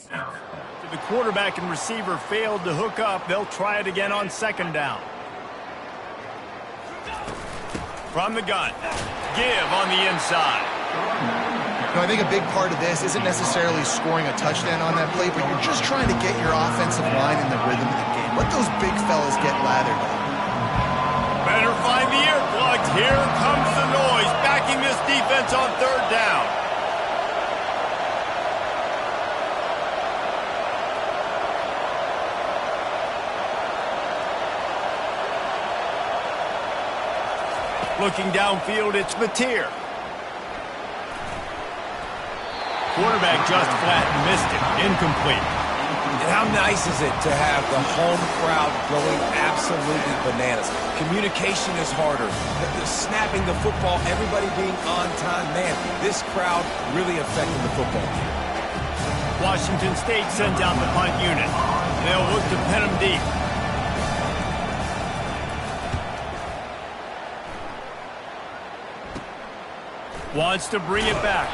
The quarterback and receiver failed to hook up. They'll try it again on second down. From the gun. Give on the inside. I think a big part of this isn't necessarily scoring a touchdown on that play, but you're just trying to get your offensive line in the rhythm of the game. Let those big fellas get lathered up. Better find the earplugs. Here comes the noise, backing this defense on third down. Looking downfield, it's Mateer. Quarterback just flat and missed it. Incomplete. And how nice is it to have the home crowd going absolutely bananas? Communication is harder. The snapping the football, everybody being on time. Man, this crowd really affected the football game. Washington State sends out the punt unit. They'll look to pin them deep. Wants to bring it back.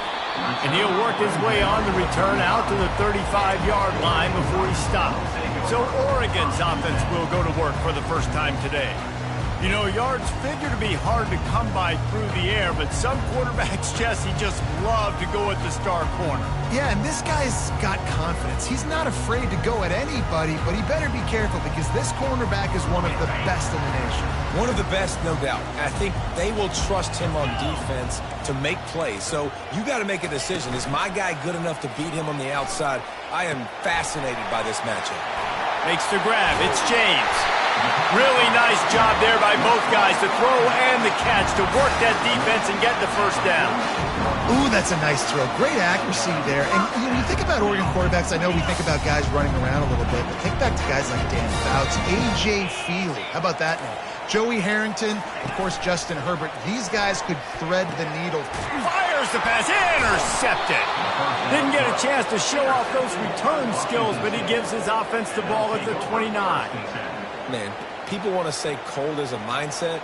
And he'll work his way on the return out to the 35-yard line before he stops. So Oregon's offense will go to work for the first time today. You know, yards figure to be hard to come by through the air, but some quarterbacks, Jesse, just love to go at the star corner. Yeah, and this guy's got confidence. He's not afraid to go at anybody, but he better be careful because this cornerback is one of the best in the nation. One of the best, no doubt. I think they will trust him on defense to make plays. So you got to make a decision. Is my guy good enough to beat him on the outside? I am fascinated by this matchup. Makes the grab. It's James. Really nice job there by both guys, the throw and the catch, to work that defense and get the first down. Ooh, that's a nice throw. Great accuracy there. And you think about Oregon quarterbacks, I know we think about guys running around a little bit, but think back to guys like Dan Fouts, A.J. Feely. How about that name? Joey Harrington, of course, Justin Herbert. These guys could thread the needle. Fires the pass, intercepted. Didn't get a chance to show off those return skills, but he gives his offense the ball at the 29. Man, people want to say cold is a mindset.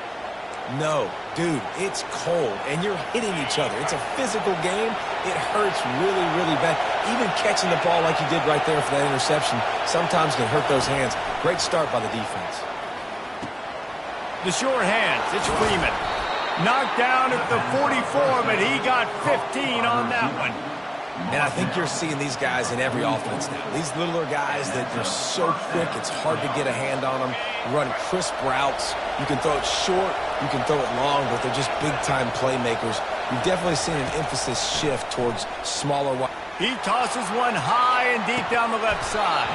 No, dude, it's cold, and you're hitting each other. It's a physical game. It hurts really, really bad. Even catching the ball like you did right there for that interception sometimes can hurt those hands. Great start by the defense. The sure hands, it's Freeman. Knocked down at the 44, but he got 15 on that one. And I think you're seeing these guys in every offense now. These littler guys that are so quick, it's hard to get a hand on them. Run crisp routes. You can throw it short, you can throw it long, but they're just big-time playmakers. You've definitely seen an emphasis shift towards smaller wide. He tosses one high and deep down the left side.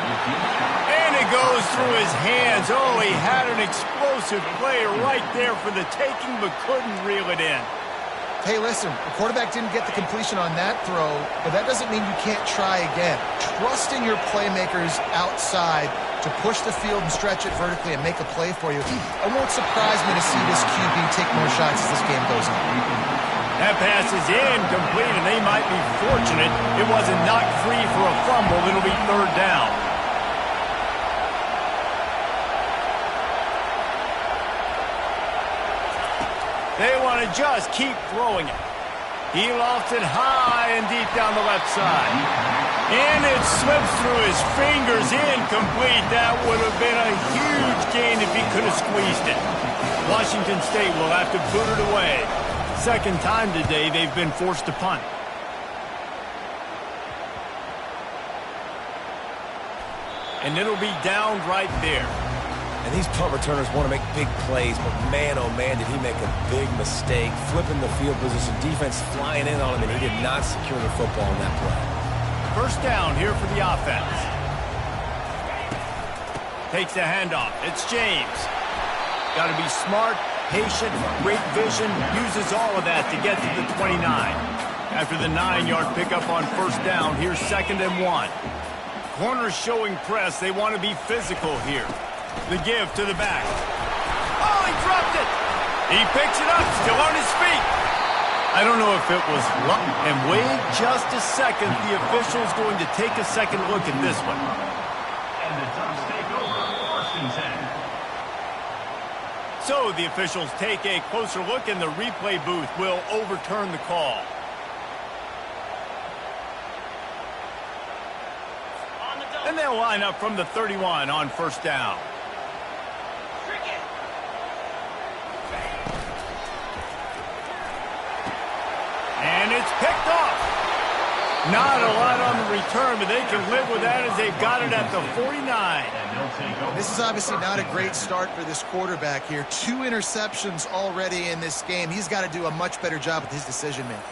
And it goes through his hands. Oh, he had an explosive play right there for the taking, but couldn't reel it in. Hey, listen, the quarterback didn't get the completion on that throw, but that doesn't mean you can't try again. Trusting your playmakers outside to push the field and stretch it vertically and make a play for you. It won't surprise me to see this QB take more shots as this game goes on. That pass is incomplete, and they might be fortunate it wasn't knocked free for a fumble. It'll be third down. They want to just keep throwing it. He lofts it high and deep down the left side. And it slips through his fingers, incomplete. That would have been a huge gain if he could have squeezed it. Washington State will have to put it away. Second time today they've been forced to punt. And it'll be down right there. And these punt returners want to make big plays, but man, oh man, did he make a big mistake. Flipping the field position, defense flying in on him, and he did not secure the football on that play. First down here for the offense. Takes the handoff. It's James. Got to be smart, patient, great vision. Uses all of that to get to the 29. After the 9-yard pickup on first down, here's 2nd and 1. Corners showing press. They want to be physical here. The give to the back. Oh, he dropped it. He picks it up, still on his feet. I don't know if it was luck. And wait just a second. The official's going to take a second look at this one. And the Ducks take over 1st and 10. So the officials take a closer look, and the replay booth will overturn the call. And they'll line up from the 31 on first down. And it's picked off. Not a lot on the return, but they can live with that as they've got it at the 49. This is obviously not a great start for this quarterback here. 2 interceptions already in this game. He's got to do a much better job with his decision-making.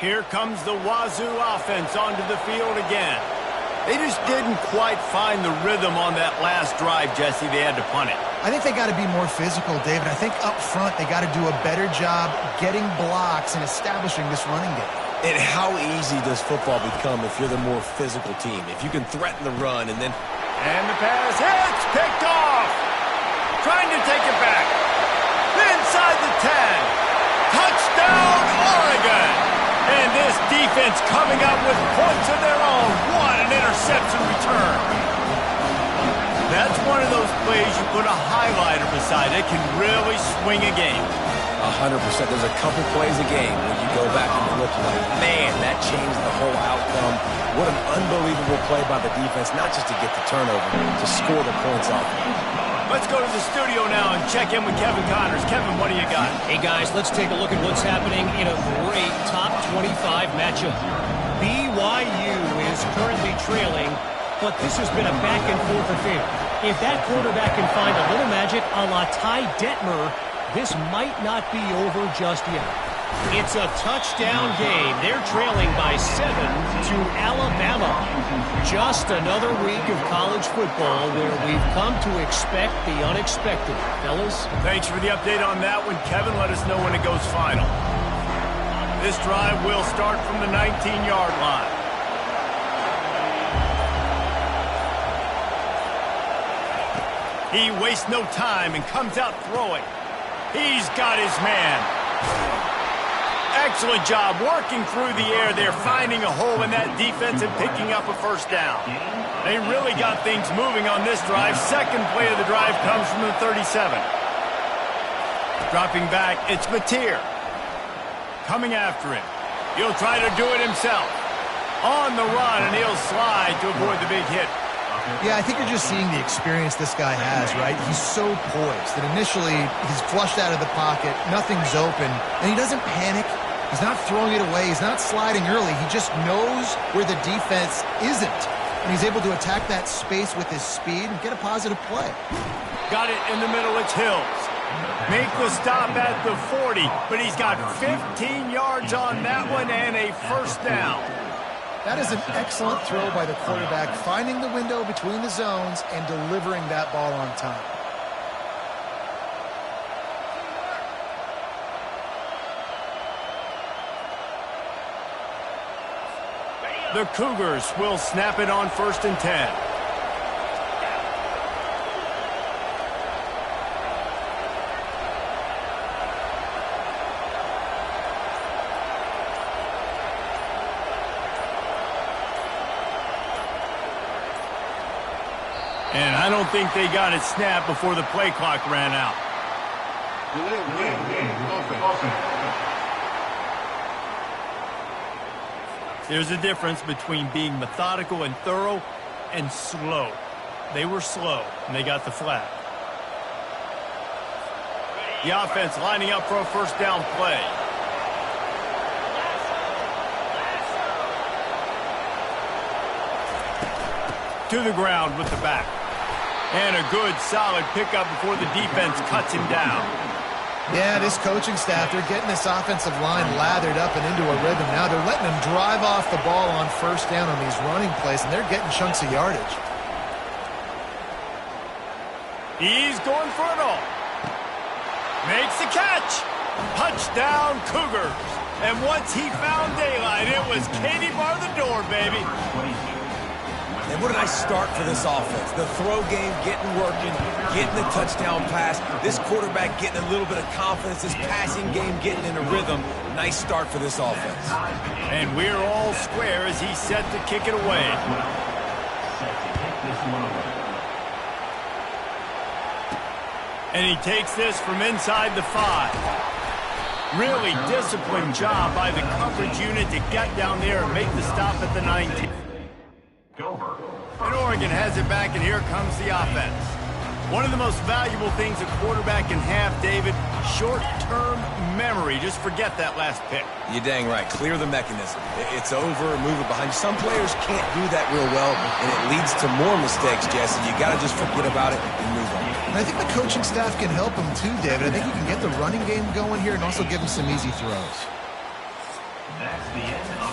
Here comes the Wazoo offense onto the field again. They just didn't quite find the rhythm on that last drive, Jesse. They had to punt it. I think they got to be more physical, David. I think up front they got to do a better job getting blocks and establishing this running game. And how easy does football become if you're the more physical team? If you can threaten the run and then... And the pass hits, picked off. Trying to take it back. Inside the 10. Touchdown, Oregon. And this defense coming up with points of their own. What an interception return. That's one of those plays you put a highlighter beside. It can really swing a game. 100%. There's a couple plays a game when you go back and look like, man, that changed the whole outcome. What an unbelievable play by the defense, not just to get the turnover, to score the points off. Let's go to the studio now and check in with Kevin Connors. Kevin, what do you got? Hey, guys, let's take a look at what's happening in a great top 25 matchup. BYU is currently trailing, but this has been a back-and-forth affair. If that quarterback can find a little magic a la Ty Detmer, this might not be over just yet. It's a touchdown game. They're trailing by 7 to Alabama. Just another week of college football where we've come to expect the unexpected. Fellas? Thanks for the update on that one, Kevin. Let us know when it goes final. This drive will start from the 19-yard line. He wastes no time and comes out throwing. He's got his man. Excellent job working through the air there, finding a hole in that defense and picking up a first down. They really got things moving on this drive. Second play of the drive comes from the 37. Dropping back, it's Mateer. Coming after him. He'll try to do it himself. On the run, and he'll slide to avoid the big hit. Yeah, I think you're just seeing the experience this guy has, right? He's so poised that initially he's flushed out of the pocket, nothing's open, and he doesn't panic. He's not throwing it away. He's not sliding early. He just knows where the defense isn't, and he's able to attack that space with his speed and get a positive play. Got it in the middle. It's Hills. Make the stop at the 40, but he's got 15 yards on that one and a first down. That is an excellent throw by the quarterback, finding the window between the zones and delivering that ball on time. The Cougars will snap it on 1st and 10. And I don't think they got it snapped before the play clock ran out. There's a difference between being methodical and thorough and slow. They were slow, and they got the flag. The offense lining up for a first down play. To the ground with the back. And a good, solid pickup before the defense cuts him down. Yeah, this coaching staff, they're getting this offensive line lathered up and into a rhythm now. They're letting them drive off the ball on first down on these running plays, and they're getting chunks of yardage. He's going for it all. Makes the catch. Touchdown, Cougars. And once he found daylight, it was Katie bar the door, baby. And what did I start for this offense? The throw game getting working, getting the touchdown pass. This quarterback getting a little bit of confidence. This passing game getting in a rhythm. Nice start for this offense. And we're all square as he's set to kick it away. And he takes this from inside the 5. Really disciplined job by the coverage unit to get down there and make the stop at the 19. And Oregon has it back, and here comes the offense. One of the most valuable things a quarterback can have, David, short-term memory. Just forget that last pick. You're dang right. Clear the mechanism. It's over, move it behind you. Some players can't do that real well, and it leads to more mistakes, Jesse. You got to just forget about it and move on. And I think the coaching staff can help him too, David. I think you can get the running game going here and also give him some easy throws.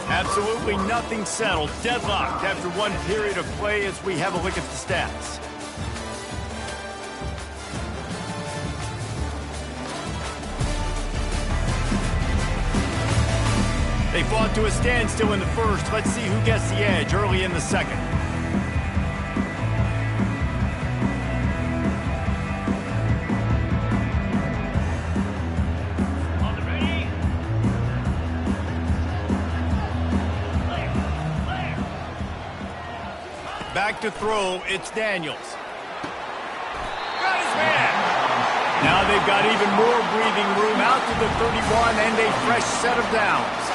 Absolutely nothing settled. Deadlocked after one period of play as we have a look at the stats. They fought to a standstill in the first. Let's see who gets the edge early in the second. Back to throw, it's Daniels. Got his man. Now they've got even more breathing room out to the 31 and a fresh set of downs.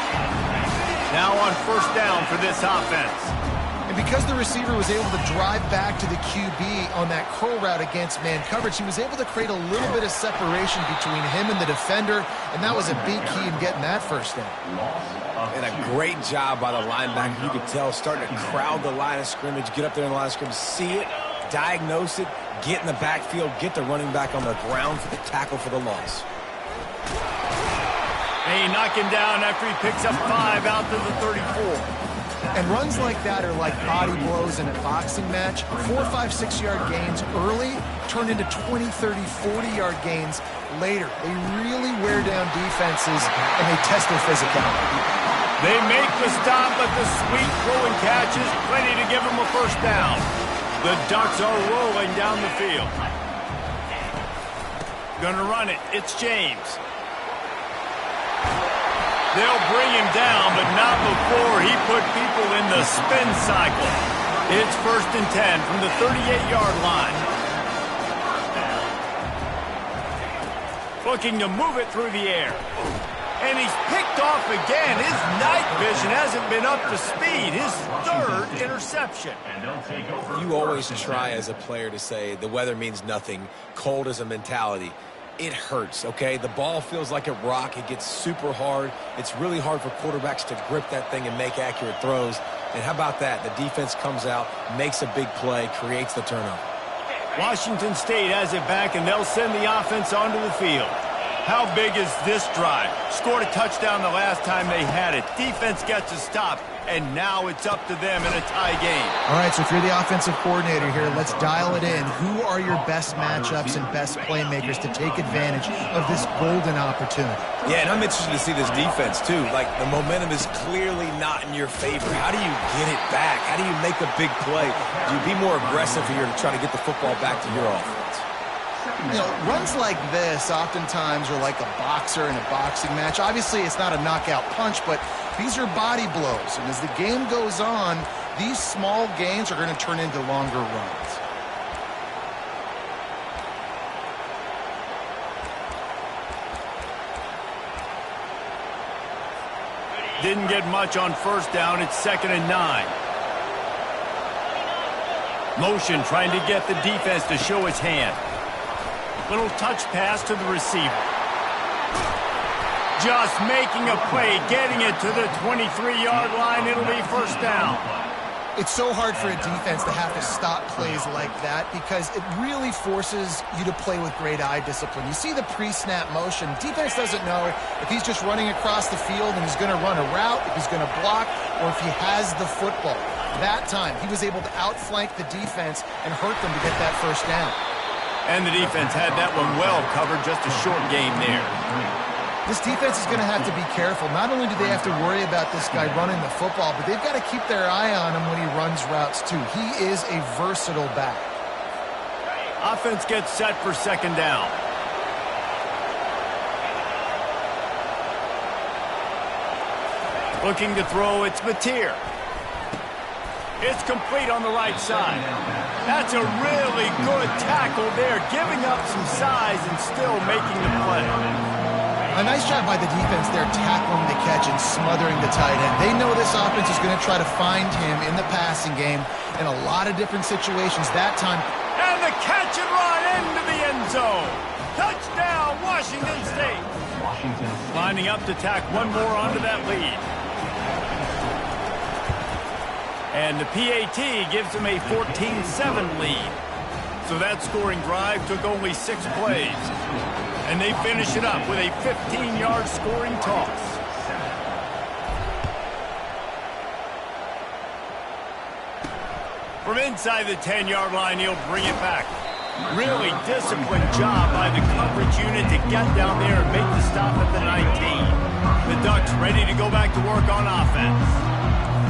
Now on first down for this offense. And because the receiver was able to drive back to the QB on that curl route against man coverage, he was able to create a little bit of separation between him and the defender, and that was a big key in getting that first down. And a great job by the linebacker. You could tell, starting to crowd the line of scrimmage, get up there in the line of scrimmage, see it, diagnose it, get in the backfield, get the running back on the ground for the tackle for the loss. They knock him down after he picks up 5 out to the 34. And runs like that are like body blows in a boxing match. 4, 5, 6-yard gains early turn into 20, 30, 40-yard gains later. They really wear down defenses, and they test their physicality. They make the stop, but the sweet throw and catch is plenty to give them a first down. The Ducks are rolling down the field. Gonna run it. It's James. They'll bring him down, but not before he put people in the spin cycle. It's first and 10 from the 38-yard line. Looking to move it through the air. And he's picked off again. His night vision hasn't been up to speed. His third interception. You always try as a player to say the weather means nothing. Cold is a mentality. It hurts, okay? The ball feels like a rock. It gets super hard. It's really hard for quarterbacks to grip that thing and make accurate throws. And how about that? The defense comes out, makes a big play, creates the turnover. Washington State has it back, and they'll send the offense onto the field. How big is this drive? Scored a touchdown the last time they had it. Defense gets a stop, and now it's up to them in a tie game. All right, so if you're the offensive coordinator here, let's dial it in. Who are your best matchups and best playmakers to take advantage of this golden opportunity? Yeah, and I'm interested to see this defense, too. Like, the momentum is clearly not in your favor. How do you get it back? How do you make a big play? Do you be more aggressive here to try to get the football back to your offense? You know, runs like this oftentimes are like a boxer in a boxing match. Obviously, it's not a knockout punch, but these are body blows. And as the game goes on, these small gains are going to turn into longer runs. Didn't get much on first down. It's 2nd and 9. Motion trying to get the defense to show its hand. Little touch pass to the receiver. Just making a play, getting it to the 23-yard line. It'll be first down. It's so hard for a defense to have to stop plays like that because it really forces you to play with great eye discipline. You see the pre-snap motion. Defense doesn't know if he's just running across the field and he's going to run a route, if he's going to block, or if he has the football. That time, he was able to outflank the defense and hurt them to get that first down. And the defense had that one well covered, just a short game there. This defense is going to have to be careful. Not only do they have to worry about this guy running the football, but they've got to keep their eye on him when he runs routes too. He is a versatile back. Offense gets set for 2nd down. Looking to throw, it's Mateer. It's complete on the right side. That's a really good tackle there, giving up some size and still making the play. A nice job by the defense there, tackling the catch and smothering the tight end. They know this offense is going to try to find him in the passing game in a lot of different situations. That time, and the catch and run into the end zone. Touchdown, Washington State. Lining up to tack one more onto that lead. And the PAT gives them a 14-7 lead. So that scoring drive took only 6 plays. And they finish it up with a 15-yard scoring toss. From inside the 10-yard line, he'll bring it back. Really disciplined job by the coverage unit to get down there and make the stop at the 19. The Ducks ready to go back to work on offense.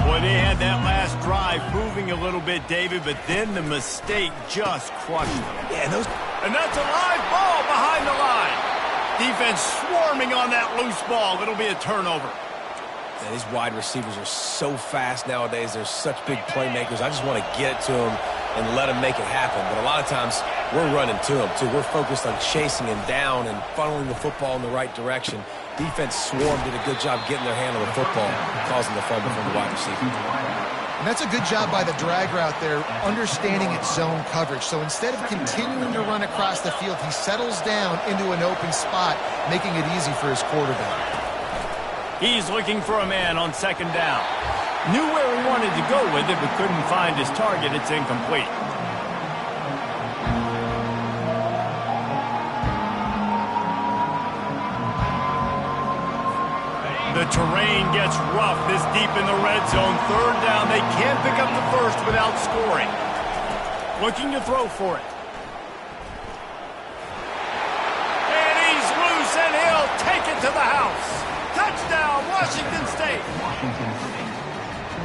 Boy, they had that last drive moving a little bit, David, but then the mistake just crushed them. And that's a live ball behind the line. Defense swarming on that loose ball. It'll be a turnover. And these wide receivers are so fast nowadays. They're such big playmakers. I just want to get it to them and let them make it happen. But a lot of times, we're running to them, too. We're focused on chasing him down and funneling the football in the right direction. Defense swarm did a good job getting their hand on the football, causing the fumble from the wide receiver. and that's a good job by the drag route there, understanding its zone coverage. So instead of continuing to run across the field, he settles down into an open spot, making it easy for his quarterback. He's looking for a man on second down. Knew where he wanted to go with it, but couldn't find his target. It's incomplete. The terrain gets rough this deep in the red zone. Third down, they can't pick up the first without scoring. Looking to throw for it. And he's loose, and he'll take it to the house. Touchdown, Washington State.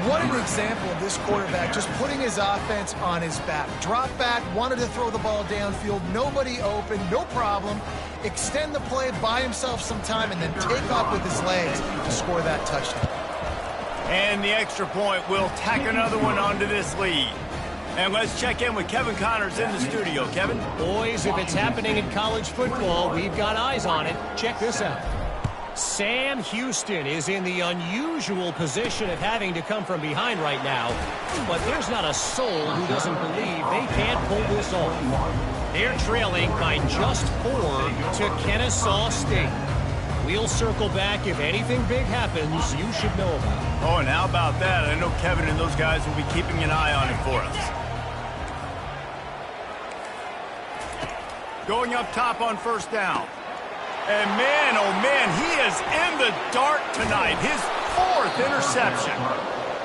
What an example of this quarterback just putting his offense on his back. Drop back, wanted to throw the ball downfield, nobody open, no problem. Extend the play, buy himself some time, and then take off with his legs to score that touchdown. And the extra point will tack another one onto this lead. And let's check in with Kevin Connors in the studio. Kevin? Boys, if it's happening in college football, we've got eyes on it. Check this out. Sam Houston is in the unusual position of having to come from behind right now, but there's not a soul who doesn't believe they can't pull this off. They're trailing by just 4 to Kennesaw State. We'll circle back if anything big happens you should know about. Oh, and how about that? I know Kevin and those guys will be keeping an eye on it for us. Going up top on first down. And man, oh man, he is in the dark tonight. His 4th interception.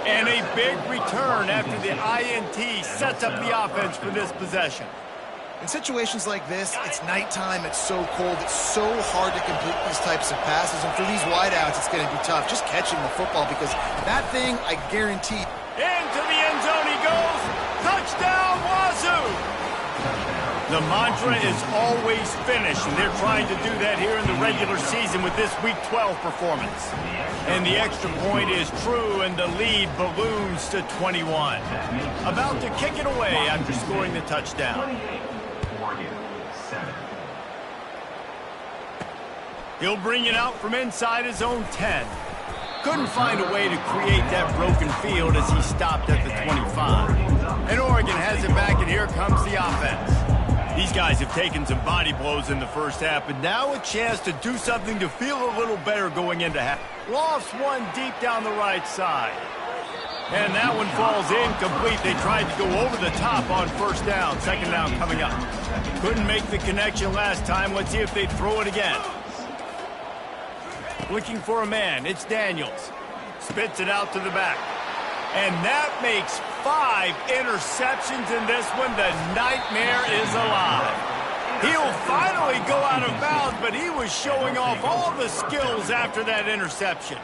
And a big return after the INT sets up the offense for this possession. In situations like this, it's nighttime, it's so cold, it's so hard to complete these types of passes. And for these wideouts, it's going to be tough just catching the football because that thing, I guarantee. Into the end zone he goes. Touchdown, Wazoo! The mantra is always finish, and they're trying to do that here in the regular season with this Week 12 performance. And the extra point is true, and the lead balloons to 21. About to kick it away after scoring the touchdown. He'll bring it out from inside his own 10. Couldn't find a way to create that broken field as he stopped at the 25. And Oregon has it back, and here comes the offense. These guys have taken some body blows in the first half, but now a chance to do something to feel a little better going into half. Lofts one deep down the right side. And that one falls incomplete. They tried to go over the top on first down. Second down coming up. Couldn't make the connection last time. Let's see if they throw it again. Looking for a man. It's Daniels. Spits it out to the back. And that makes 5 interceptions in this one. The nightmare is alive. He'll finally go out of bounds, but he was showing off all the skills after that interception.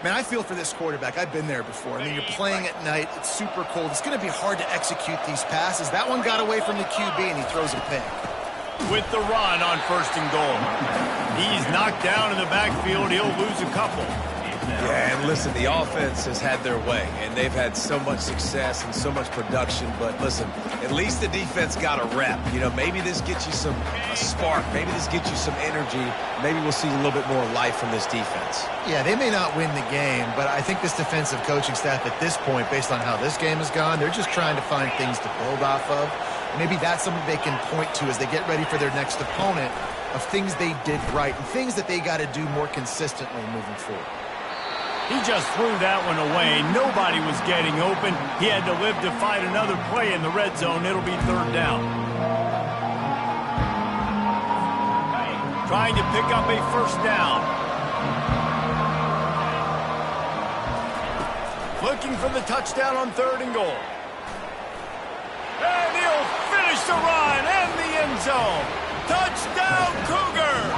Man, I feel for this quarterback. I've been there before. I mean, you're playing at night. It's super cold. It's going to be hard to execute these passes. That one got away from the QB, and he throws a pick. With the run on 1st and goal. He's knocked down in the backfield. He'll lose a couple. Yeah, and listen, the offense has had their way, and they've had so much success and so much production. But listen, at least the defense got a rep. You know, maybe this gets you a spark. Maybe this gets you some energy. Maybe we'll see a little bit more life from this defense. Yeah, they may not win the game, but I think this defensive coaching staff at this point, based on how this game has gone, they're just trying to find things to build off of. Maybe that's something they can point to as they get ready for their next opponent, of things they did right and things that they got to do more consistently moving forward. He just threw that one away. Nobody was getting open. He had to live to fight another play in the red zone. It'll be 3rd down. Trying to pick up a 1st down. Looking for the touchdown on 3rd and goal. And he'll finish the run and the end zone. Touchdown, Cougar!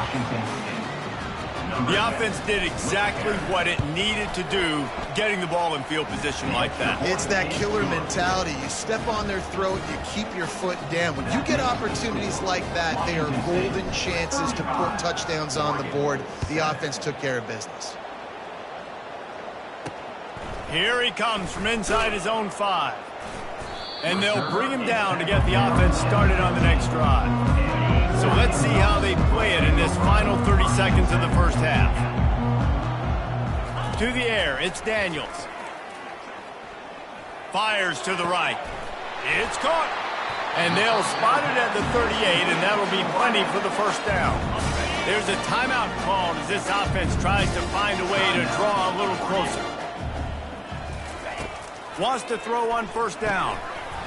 The offense did exactly what it needed to do, getting the ball in field position like that. It's that killer mentality. You step on their throat, you keep your foot down. When you get opportunities like that, they are golden chances to put touchdowns on the board. The offense took care of business. Here he comes from inside his own 5. And they'll bring him down to get the offense started on the next drive. So let's see how they play it in this final 30 seconds of the first half. To the air, it's Daniels. Fires to the right. It's caught. And they'll spot it at the 38, and that'll be plenty for the 1st down. There's a timeout called as this offense tries to find a way to draw a little closer. Wants to throw on 1st down.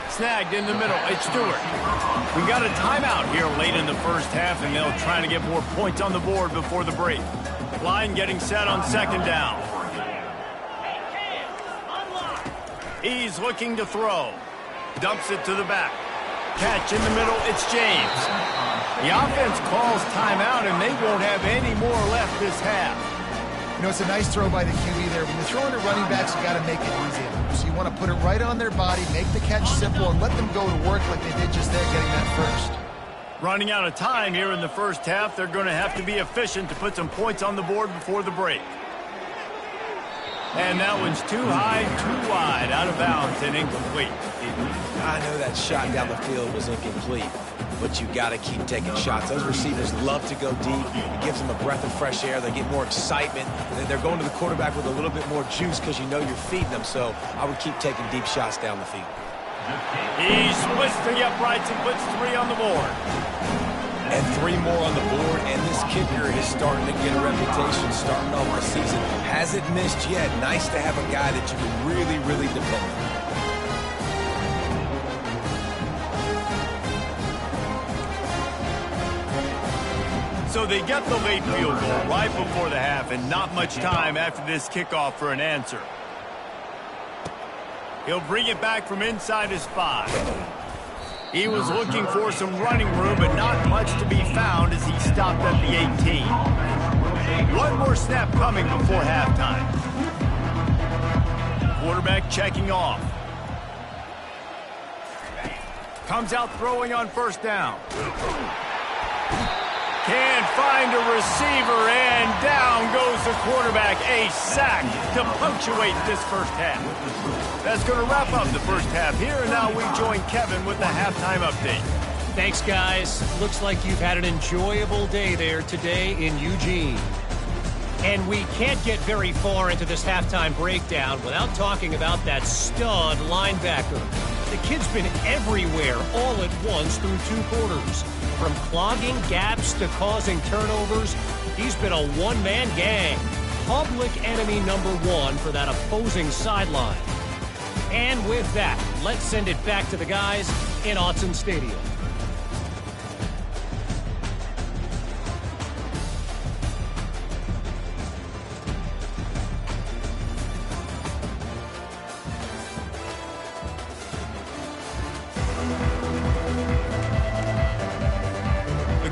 Snagged in the middle. It's Stewart. We got a timeout here late in the first half, and they'll try to get more points on the board before the break. Line getting set on 2nd down. He's looking to throw. Dumps it to the back. Catch in the middle. It's James. The offense calls timeout, and they won't have any more left this half. You know, it's a nice throw by the QB there. When you're throwing to running backs, you got to make it easy. So you want to put it right on their body, make the catch simple, and let them go to work like they did just there, getting that 1st. Running out of time here in the first half, they're going to have to be efficient to put some points on the board before the break. And that one's too high, too wide, out of bounds, and incomplete. I know that shot down the field was incomplete, but you got to keep taking shots. Those receivers love to go deep. It gives them a breath of fresh air. They get more excitement. And they're going to the quarterback with a little bit more juice because you know you're feeding them. So I would keep taking deep shots down the field. He splits the uprights and puts 3 on the board. And 3 more on the board, and this kicker is starting to get a reputation starting off the season. Hasn't missed yet. Nice to have a guy that you can really, really depend on. So they get the late field goal right before the half, and not much time after this kickoff for an answer. He'll bring it back from inside his 5. He was looking for some running room, but not much to be found as he stopped at the 18. One more snap coming before halftime. Quarterback checking off. Comes out throwing on 1st down. Can't find a receiver, and down goes the quarterback. A sack to punctuate this first half. That's going to wrap up the first half here, and now we join Kevin with the halftime update. Thanks, guys. Looks like you've had an enjoyable day there today in Eugene. And we can't get very far into this halftime breakdown without talking about that stud linebacker. The kid's been everywhere all at once through 2 quarters. From clogging gaps to causing turnovers, he's been a one-man gang. Public enemy number 1 for that opposing sideline. And with that, let's send it back to the guys in Autzen Stadium.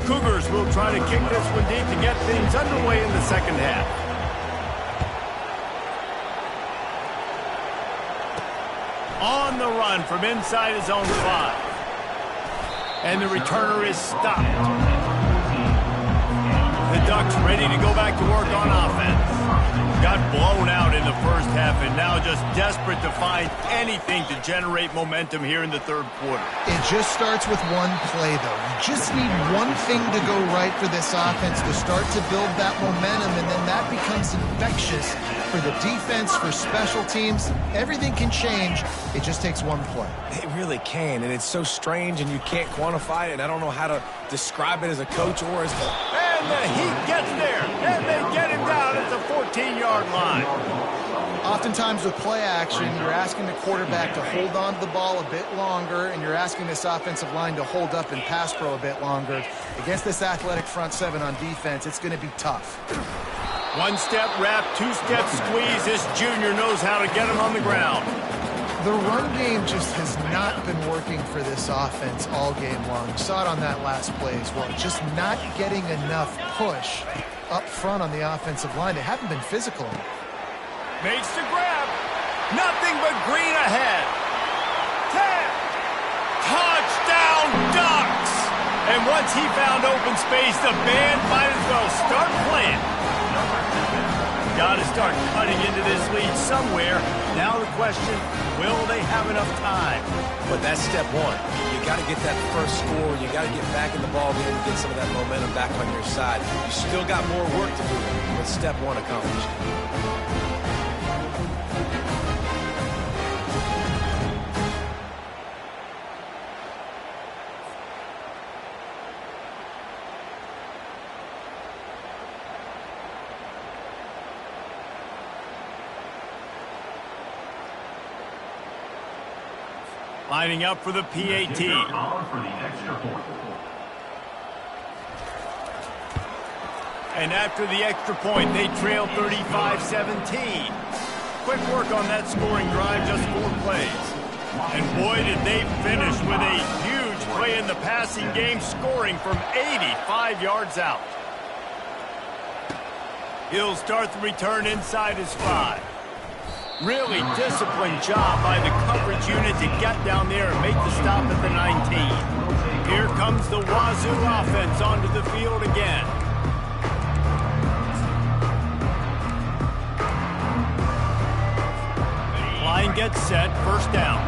Cougars will try to kick this one deep to get things underway in the second half. On the run from inside his own 5. And the returner is stopped. The Ducks ready to go back to work on offense. Got blown out in the first half and now just desperate to find anything to generate momentum here in the third quarter. It just starts with one play, though. You just need one thing to go right for this offense to start to build that momentum, and then that becomes infectious for the defense, for special teams. Everything can change. It just takes one play. It really can, and it's so strange, and you can't quantify it, and I don't know how to describe it as a coach or as And the Heat gets there, and they get him down at the 14-yard line. Oftentimes with play action, you're asking the quarterback to hold on to the ball a bit longer, and you're asking this offensive line to hold up and pass pro a bit longer. Against this athletic front seven on defense, it's going to be tough. One-step wrap, two-step squeeze. This junior knows how to get him on the ground. The run game just has not been working for this offense all game long. You saw it on that last play as well. Just not getting enough push up front on the offensive line. They haven't been physical enough. Makes the grab. Nothing but green ahead. 10. Touchdown Ducks! And once he found open space, the band might as well start playing. Got to start cutting into this lead somewhere. Now the question, will they have enough time? But that's step one. You got to get that first score. You got to get back in the ball game and get some of that momentum back on your side. You still got more work to do, but step one accomplished. Lining up for the PAT. And after the extra point, they trail 35-17. Quick work on that scoring drive, just 4 plays. And boy, did they finish with a huge play in the passing game, scoring from 85 yards out. He'll start the return inside his 5. Really disciplined job by the coverage unit to get down there and make the stop at the 19. Here comes the Wazoo offense onto the field again. Line gets set, first down.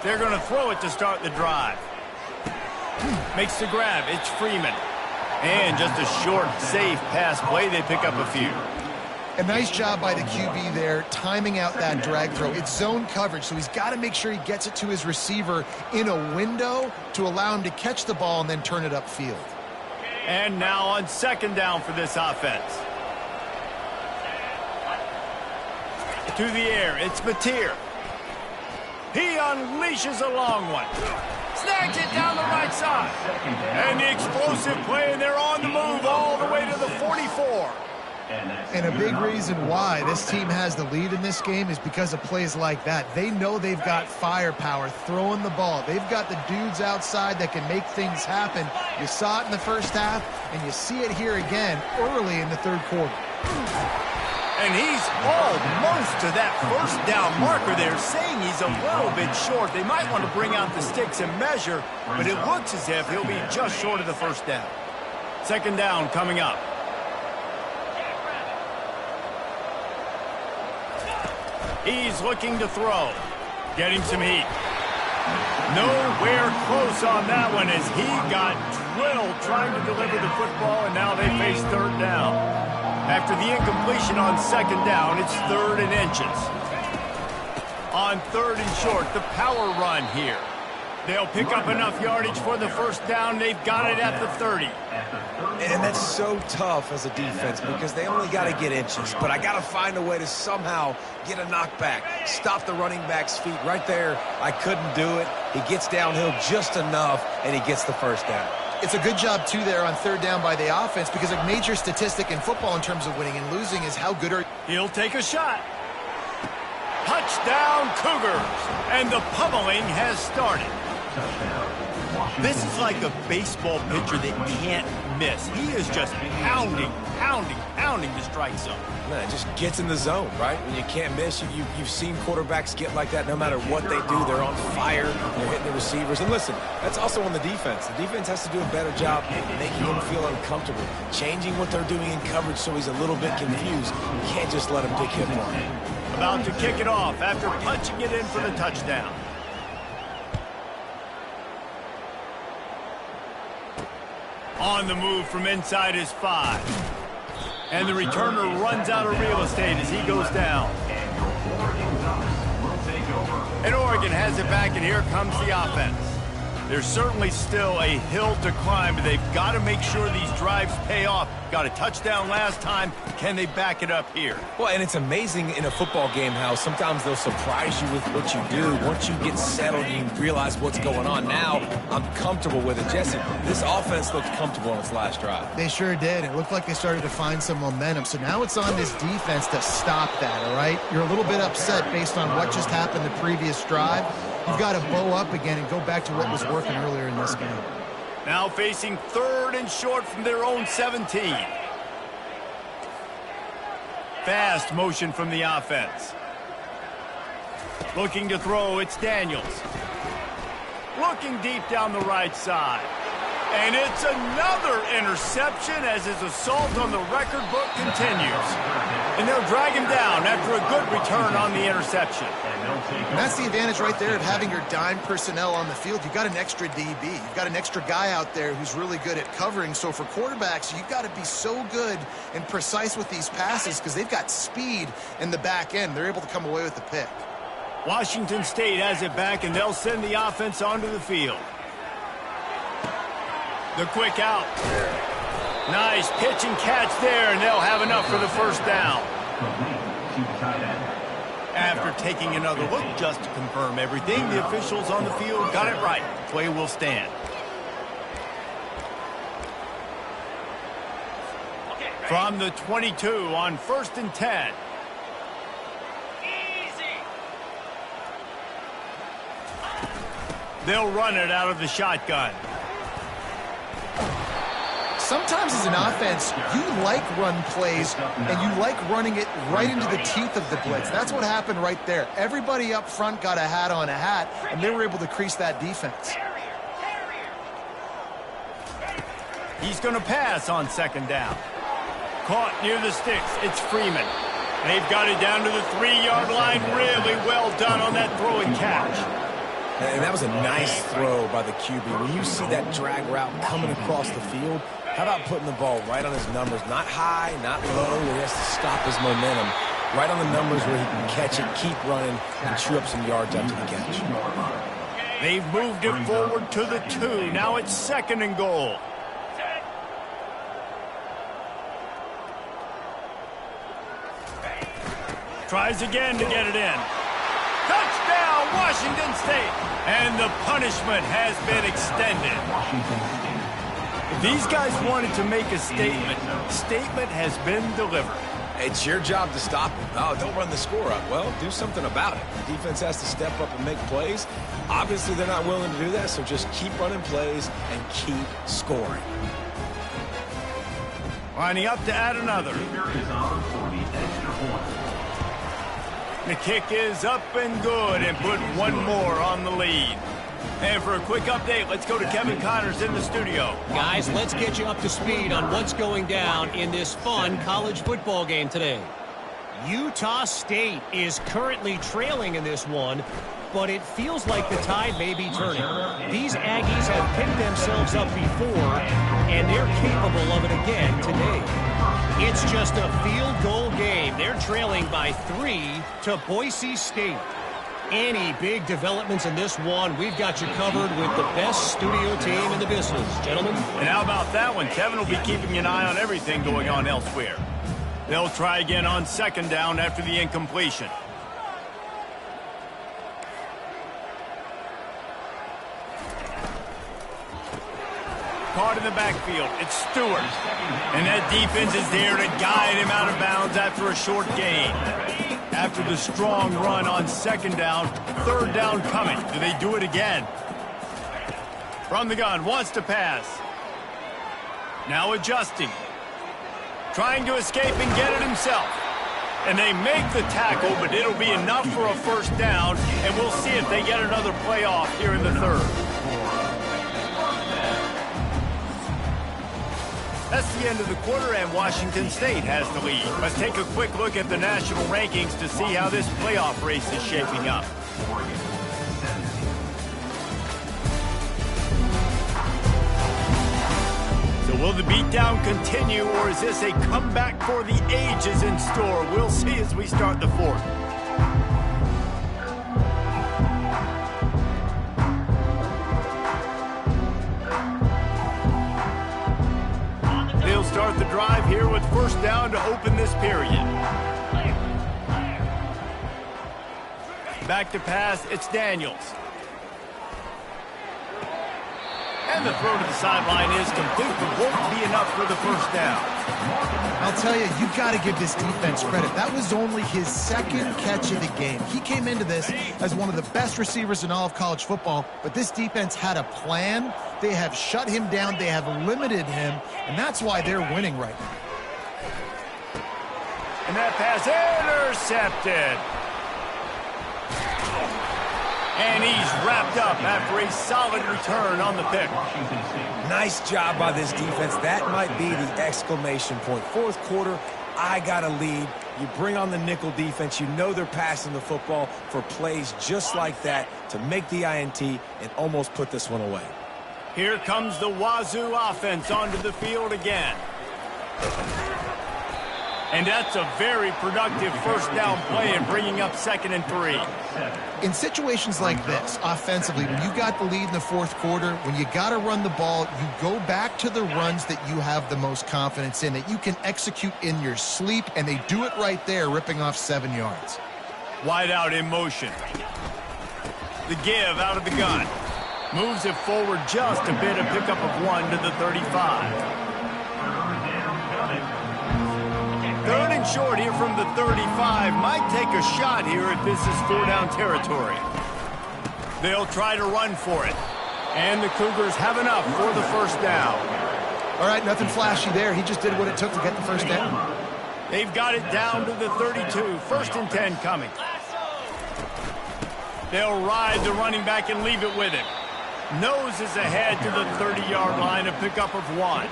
They're going to throw it to start the drive. Makes the grab, it's Freeman. And just a short, safe pass play, they pick up a few. A nice job by the QB there, timing out that drag throw. It's zone coverage, so he's got to make sure he gets it to his receiver in a window to allow him to catch the ball and then turn it upfield. And now on second down for this offense. To the air, it's Mateer. He unleashes a long one. Snags it down the right side. And the explosive play, and they're on the move all the way to the 44. And a big reason why this team has the lead in this game is because of plays like that. They know they've got firepower throwing the ball. They've got the dudes outside that can make things happen. You saw it in the first half, and you see it here again early in the third quarter. And he's almost to that first down marker there, saying he's a little bit short. They might want to bring out the sticks and measure, but it looks as if he'll be just short of the first down. Second down coming up. He's looking to throw. Get him some heat. Nowhere close on that one as he got drilled trying to deliver the football, and now they face third down. After the incompletion on second down, it's 3rd and inches. On 3rd and short, the power run here. They'll pick up enough yardage for the first down. They've got it at the 30. And that's so tough as a defense because they only got to get inches. But I got to find a way to somehow get a knockback, stop the running back's feet right there. I couldn't do it. He gets downhill just enough, and he gets the first down. It's a good job, too, there on third down by the offense because a major statistic in football in terms of winning and losing is how good are... He'll take a shot. Touchdown, Cougars. And the pummeling has started. This is like a baseball pitcher that can't miss. He is just pounding pounding the strike zone. Man, it just gets in the zone, right? When you can't miss, you've seen quarterbacks get like that no matter what they do. They're on fire. They're hitting the receivers. And listen, that's also on the defense. The defense has to do a better job making him feel uncomfortable, changing what they're doing in coverage so he's a little bit confused. You can't just let him pick him off. About to kick it off after punching it in for the touchdown. On the move from inside his 5. And the returner runs out of real estate as he goes down. And Oregon has it back, and here comes the offense. There's certainly still a hill to climb, but they've got to make sure these drives pay off. Got a touchdown last time. Can they back it up here? Well, and it's amazing in a football game how sometimes they'll surprise you with what you do. Once you get settled and you realize what's going on, now I'm comfortable with it. Jesse, this offense looked comfortable on its last drive. They sure did. It looked like they started to find some momentum. So now it's on this defense to stop that, all right? You're a little bit upset based on what just happened the previous drive. You've got to bow up again and go back to what was working earlier in this game. Now facing 3rd and short from their own 17. Fast motion from the offense. Looking to throw, it's Daniels. Looking deep down the right side. And it's another interception as his assault on the record book continues. And they'll drag him down after a good return on the interception. And that's the advantage right there of having your dime personnel on the field. You've got an extra DB. You've got an extra guy out there who's really good at covering. So for quarterbacks, you've got to be so good and precise with these passes because they've got speed in the back end. They're able to come away with the pick. Washington State has it back, and they'll send the offense onto the field. The quick out. Nice pitch and catch there, and they'll have enough for the first down. After taking another look just to confirm everything, the officials on the field got it right. Play will stand. From the 22 on 1st and 10. They'll run it out of the shotgun. Sometimes as an offense, you like run plays, and you like running it right into the teeth of the blitz. That's what happened right there. Everybody up front got a hat on a hat, and they were able to crease that defense. He's going to pass on 2nd down. Caught near the sticks. It's Freeman. They've got it down to the 3-yard line. Really well done on that throw and catch. And that was a nice throw by the QB. When you see that drag route coming across the field, how about putting the ball right on his numbers? Not high, not low, where he has to stop his momentum. Right on the numbers where he can catch it, keep running, and chew up some yards after the catch. They've moved it forward to the 2. Now it's 2nd and goal. Tries again to get it in. Touchdown, Washington State. And the punishment has been extended. If these guys wanted to make a statement has been delivered. It's your job to stop him. Oh, don't run the score up. Well, do something about it. The defense has to step up and make plays. Obviously, they're not willing to do that, so just keep running plays and keep scoring. Lining up to add another. The kick is up and good and put one more on the lead. And for a quick update, let's go to Kevin Connors in the studio. Guys, let's get you up to speed on what's going down in this fun college football game today. Utah State is currently trailing in this one, but it feels like the tide may be turning. These Aggies have picked themselves up before, and they're capable of it again today. It's just a field goal game. They're trailing by 3 to Boise State. Any big developments in this one, we've got you covered with the best studio team in the business, gentlemen. And how about that one? Kevin will be keeping an eye on everything going on elsewhere. They'll try again on 2nd down after the incompletion. Caught in the backfield. It's Stewart. And that defense is there to guide him out of bounds after a short gain. After the strong run on 2nd down, 3rd down coming. Do they do it again? From the gun, wants to pass. Now adjusting. trying to escape and get it himself. And they make the tackle, but it'll be enough for a first down, and we'll see if they get another play off here in the third. That's the end of the quarter, and Washington State has the lead. Let's take a quick look at the national rankings to see how this playoff race is shaping up. So will the beatdown continue, or is this a comeback for the ages in store? We'll see as we start the fourth. They'll start the drive here with first down to open this period. Back to pass, it's Daniels. And the throw to the sideline is complete, but won't be enough for the first down. I'll tell you, you've got to give this defense credit. That was only his second catch of the game. He came into this as one of the best receivers in all of college football, but this defense had a plan. They have shut him down. They have limited him, and that's why they're winning right now. And that pass intercepted. And he's wrapped up after a solid return on the pick. Nice job by this defense. That might be the exclamation point. Fourth quarter, I got a lead. You bring on the nickel defense. You know they're passing the football for plays just like that to make the INT and almost put this one away. Here comes the Wazoo offense onto the field again. And that's a very productive first down play and bringing up 2nd and 3. In situations like this, offensively, when you got the lead in the fourth quarter, when you got to run the ball, you go back to the runs that you have the most confidence in, that you can execute in your sleep, and they do it right there, ripping off 7 yards. Wide out in motion. The give out of the gun. Moves it forward just a bit, a pickup of 1 to the 35. 3rd and short here from the 35. Might take a shot here if this is 4-down territory. They'll try to run for it. And the Cougars have enough for the first down. All right, nothing flashy there. He just did what it took to get the first down. They've got it down to the 32. 1st and 10 coming. They'll ride the running back and leave it with him. Nose is ahead to the 30-yard line, a pickup of 1.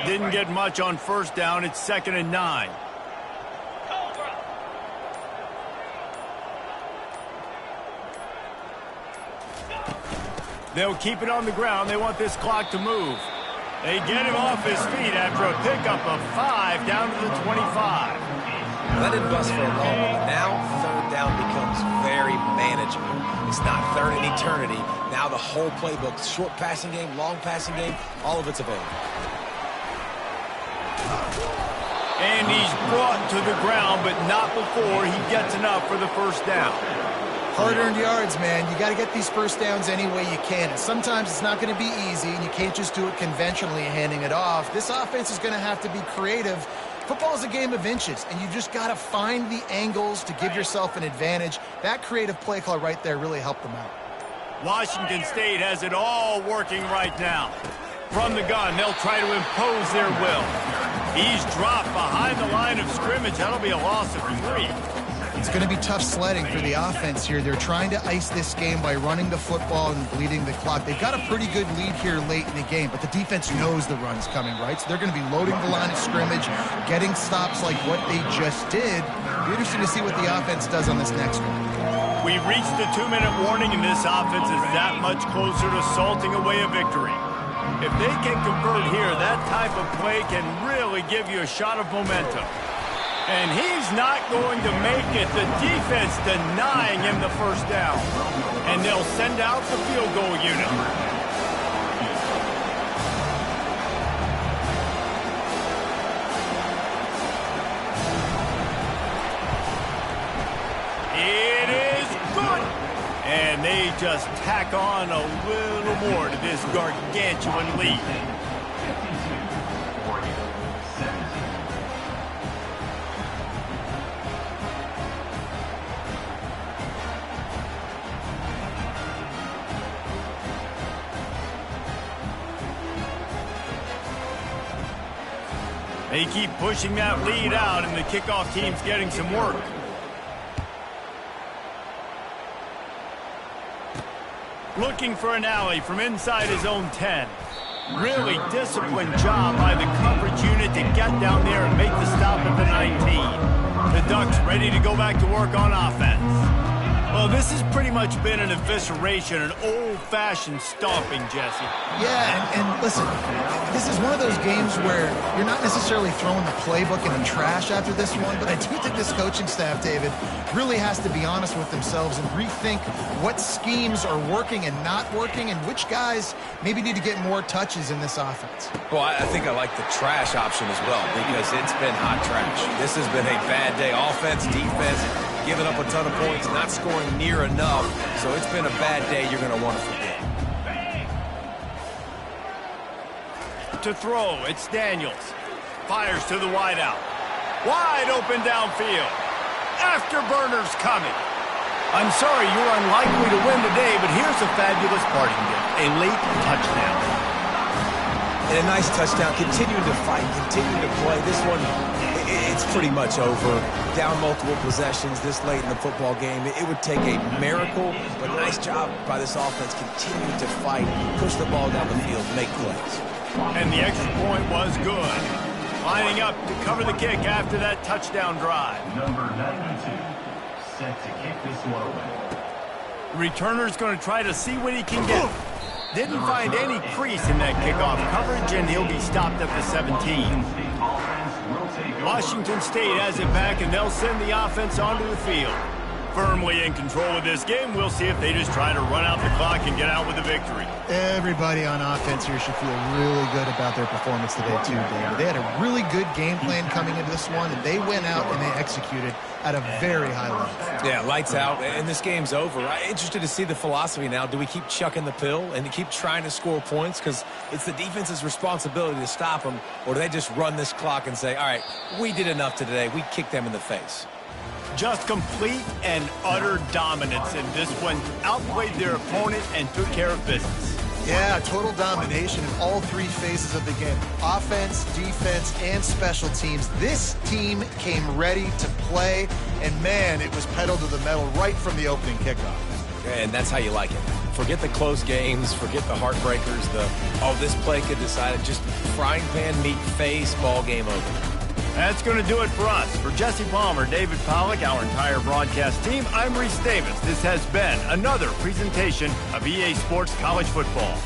Didn't get much on first down. It's 2nd and 9. They'll keep it on the ground. They want this clock to move. They get him off his feet after a pickup of 5 down to the 25. That didn't bust for a long one. Now 3rd down becomes very manageable. It's not 3rd in eternity. Now the whole playbook, short passing game, long passing game, all of it's available. And he's brought to the ground, but not before he gets enough for the first down. Hard-earned yards, man. You got to get these first downs any way you can. And sometimes it's not going to be easy, and you can't just do it conventionally handing it off. This offense is going to have to be creative. Football is a game of inches, and you just got to find the angles to give yourself an advantage. That creative play call right there really helped them out. Washington State has it all working right now. From the gun, they'll try to impose their will. He's dropped behind the line of scrimmage. That'll be a loss of 3. It's going to be tough sledding for the offense here. They're trying to ice this game by running the football and bleeding the clock. They've got a pretty good lead here late in the game, but the defense knows the run's coming, right? So they're going to be loading the line of scrimmage, getting stops like what they just did. It'll be interesting to see what the offense does on this next one. We've reached the 2-minute warning, and this offense is that much closer to salting away a victory. If they can convert here, that type of play can really give you a shot of momentum. And he's not going to make it. The defense denying him the first down. And they'll send out the field goal unit. It is good. And they just tack on a little more to this gargantuan lead. They keep pushing that lead out, and the kickoff team's getting some work. Looking for an alley from inside his own 10. Really disciplined job by the coverage unit to get down there and make the stop at the 19. The Ducks ready to go back to work on offense. Well, this has pretty much been an evisceration, an old-fashioned stomping, Jesse. Yeah, and listen, this is one of those games where you're not necessarily throwing the playbook in the trash after this one, but I do think this coaching staff, David, really has to be honest with themselves and rethink what schemes are working and not working and which guys maybe need to get more touches in this offense. Well, I think I like the trash option as well because it's been hot trash. This has been a bad day. Offense, defense, giving up a ton of points, not scoring near enough. So it's been a bad day you're going to want to forget. To throw, it's Daniels. Fires to the wideout. Wide open downfield. Afterburner's coming. I'm sorry you're unlikely to win today, but here's a fabulous parting gift. A late touchdown. And a nice touchdown. Continuing to fight, continuing to play. This one, it's pretty much over. Down multiple possessions this late in the football game. It would take a miracle, but nice job by this offense. Continuing to fight, push the ball down the field, make plays. And the extra point was good. Lining up to cover the kick after that touchdown drive. Number 92, set to kick this one away. Returner's going to try to see what he can get. Didn't find any crease in that kickoff coverage, and he'll be stopped at the 17. Washington State has it back, and they'll send the offense onto the field. Firmly in control of this game. We'll see if they just try to run out the clock and get out with a victory. Everybody on offense here should feel really good about their performance today, too, David. They had a really good game plan coming into this one, and they went out and they executed at a very high level. Yeah, lights out, and this game's over. I'm interested to see the philosophy now. Do we keep chucking the pill and keep trying to score points? Because it's the defense's responsibility to stop them, or do they just run this clock and say, all right, we did enough today. We kicked them in the face. Just complete and utter dominance in this one. Outplayed their opponent and took care of business. Yeah, total domination in all three phases of the game. Offense, defense, and special teams. This team came ready to play, and man, it was pedal to the metal right from the opening kickoff. And that's how you like it. Forget the close games, forget the heartbreakers, this play could decide it. Just frying pan meat face, ball game over. That's going to do it for us. For Jesse Palmer, David Pollack, our entire broadcast team, I'm Reese Davis. This has been another presentation of EA Sports College Football.